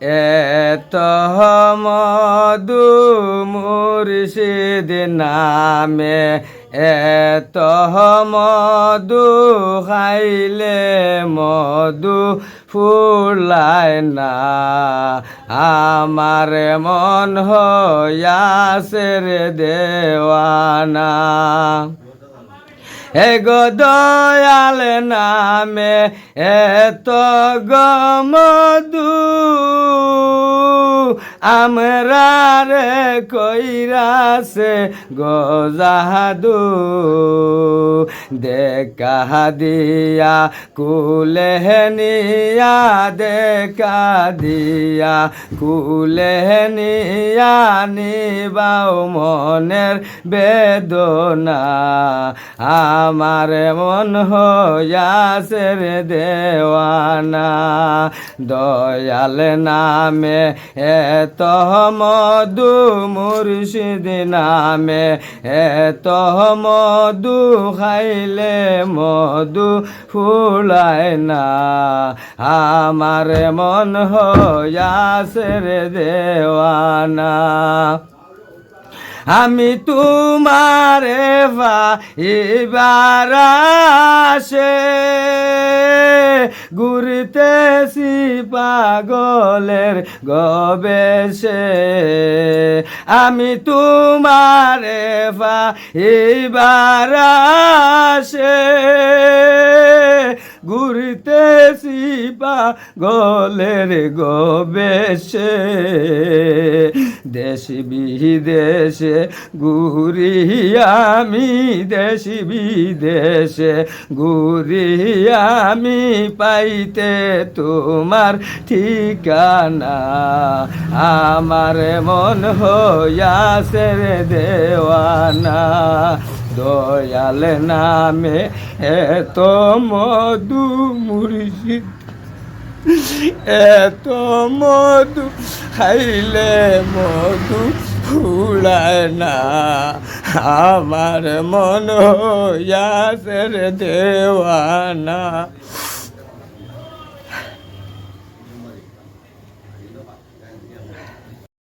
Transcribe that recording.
এত মধু মুর্শিদ নামে এত মধু খাইলে মধু ফুলায় না আমার মন হইয়াছে রে দেওয়ানা এগো দয়াল নামে এত গমধু আমরা রে কইরাছে গজাদু দেখা দিয়া কুলে নিয়া দেখা দিয়া কুলে নিয়া নিবাও মনের বেদনা আমার মন হইয়াছে রে দেওয়ানা দয়াল নামে এত মধু মুর্শিদ নামে এত মধু খাইলে মধু ফুলায় না আমার মন হইয়াছে রে দেওয়ানা আমি তোমারে পাইবার আশে ঘুরতেছি পাগলের গবেষে আমি তোমারে পাইবার আশে ঘুরতেছি পাগলের গবেষে দেশ বিদেশে ঘুরি আমি দেশ বিদেশে ঘুরি আমি পাইতে তোমার ঠিকানা আমার মন হইয়াছে রে দেওয়ানা দয়াল নামে এত মধু মুর্শিদ এত মধু খাইলে মধু ফুলায় না আমার মন হইয়াছে রে দেওয়ানা